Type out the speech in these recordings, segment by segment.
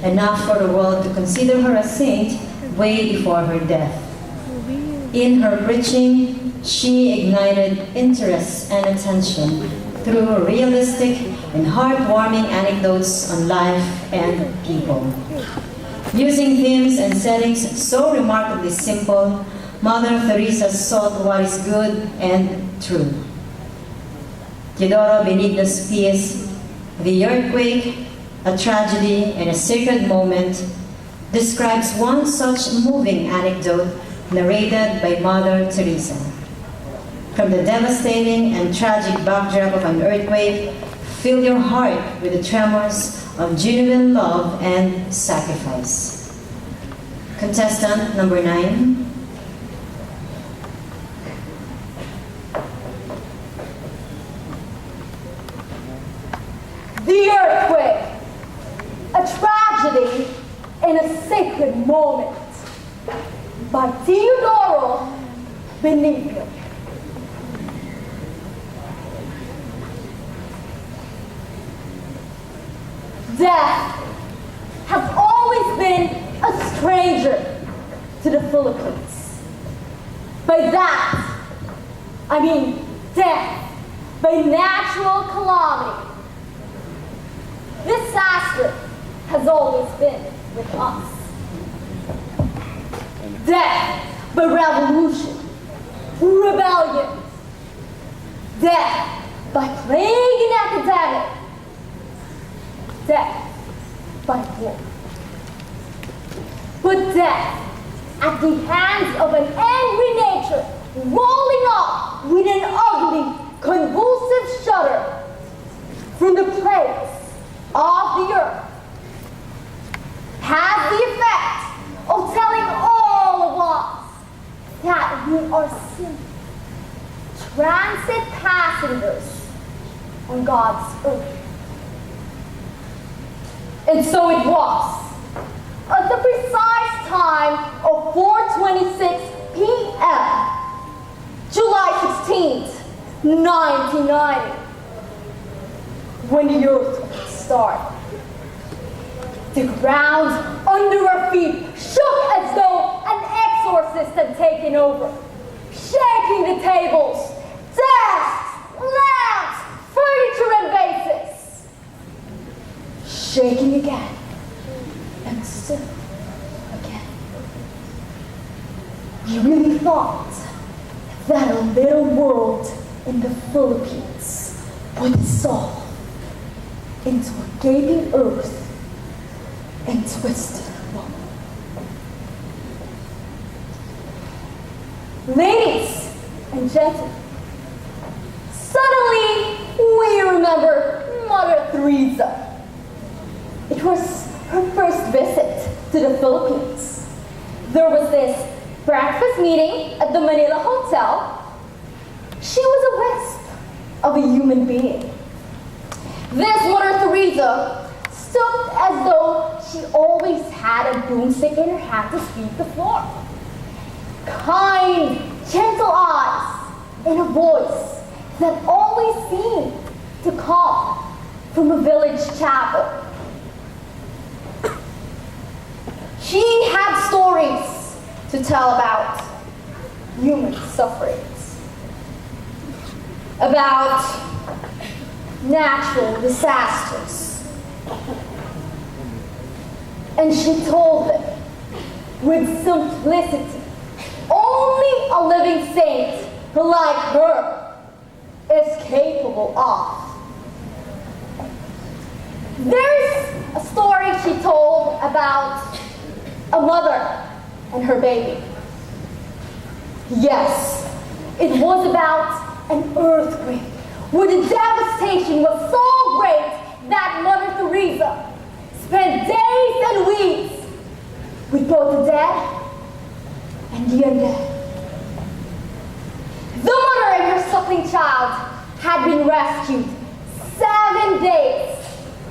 enough for the world to consider her a saint way before her death. In her preaching, she ignited interest and attention through realistic and heartwarming anecdotes on life and people. Using themes and settings so remarkably simple, Mother Teresa sought what is good and true. Teodoro Benigno's piece, The Earthquake, a Tragedy and a Sacred Moment, describes one such moving anecdote narrated by Mother Teresa. From the devastating and tragic backdrop of an earthquake, fill your heart with the tremors of genuine love and sacrifice. Contestant number 9. The Earthquake, a Tragedy and a Sacred Moment, by Teodoro Benigno. Death has always been a stranger to the Philippines. By that, I mean death by natural calamity. Disaster has always been with us. Death by revolution, rebellion. Death by plague and epidemic. Death by war. But death at the hands of an angry nature rolling up with an ugly, convulsive shudder from the place of the earth has the effect of telling all of us that we are simply transit passengers on God's earth. And so it was. At the precise time of 4:26 p.m., July 16th, 1990, when the earthquake started. The ground under our feet shook as though an exorcist had taken over, shaking the tables, desks, lamps, furniture, and vases. Shaking again, and still again. We really thought that a little world in the Philippines would dissolve into a gaping earth and twisted woman. Ladies and gentlemen, suddenly we remember Mother Teresa. It was her first visit to the Philippines. There was this breakfast meeting at the Manila Hotel. She was a wisp of a human being. This Mother Teresa stood as though she always had a broomstick in her hand to sweep the floor. Kind, gentle eyes, and a voice that always seemed to come from a village chapel. She had stories to tell about human sufferings, about natural disasters. And she told them with simplicity, only a living saint like her is capable of. There's a story she told about a mother and her baby. Yes, it was about an earthquake where the devastation was so great that Mother Teresa spent days and weeks with both the dead and the undead. The mother and her suckling child had been rescued 7 days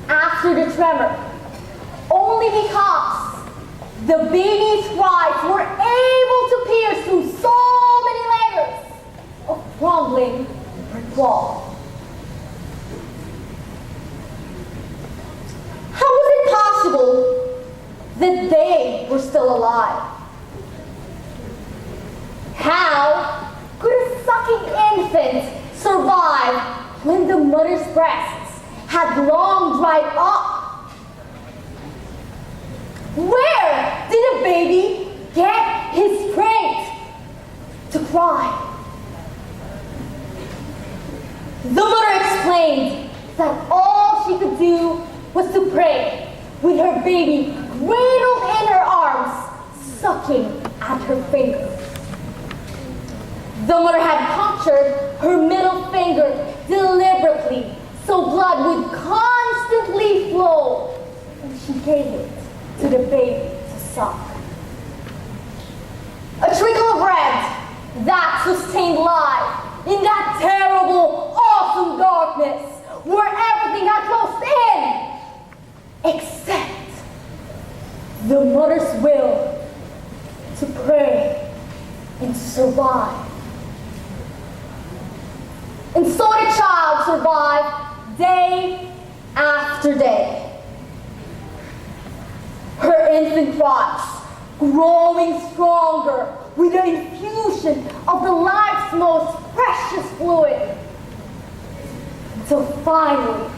after the tremor, only because the baby's cries were able to pierce through so many layers of crumbling brick wall. How was it possible still alive. How could a sucking infant survive when the mother's breasts had long dried up? Where did the baby get his strength to cry? The mother explained that all she could do was to pray with her baby cradled in her arms, sucking at her fingers. The mother had punctured her middle finger deliberately so blood would constantly flow, and she gave it to the baby to suck. A trickle of red that sustained life in that terrible, awesome darkness where everything had closed in, except the mother's will to pray and to survive. And so the child survived day after day. Her infant cries, growing stronger with the infusion of the life's most precious fluid. Until finally,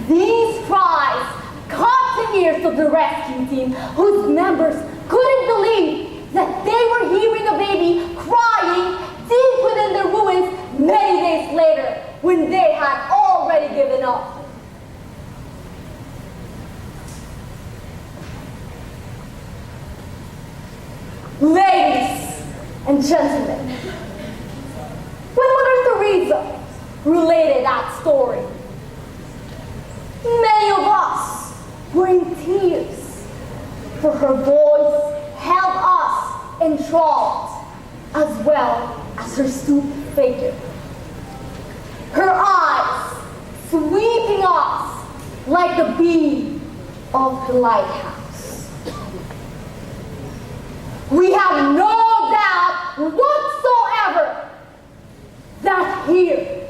these cries caught the ears of the rescue team, whose members couldn't believe that they were hearing a baby crying deep within the ruins many days later, when they had already given up. Ladies and gentlemen, when Mother Teresa related that story, many of us were in tears, for her voice held us enthralled, as well as her stooped figure. Her eyes sweeping us like the beam of the lighthouse. We have no doubt whatsoever that here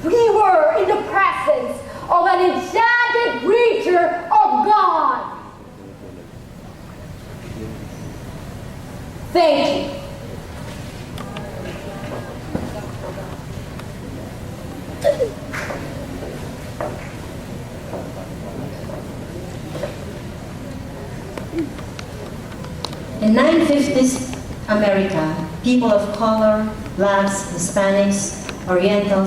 we were in the presence of an enchanted creature of God. Thank you. In 1950s America, people of color, blacks, Hispanics, Orientals,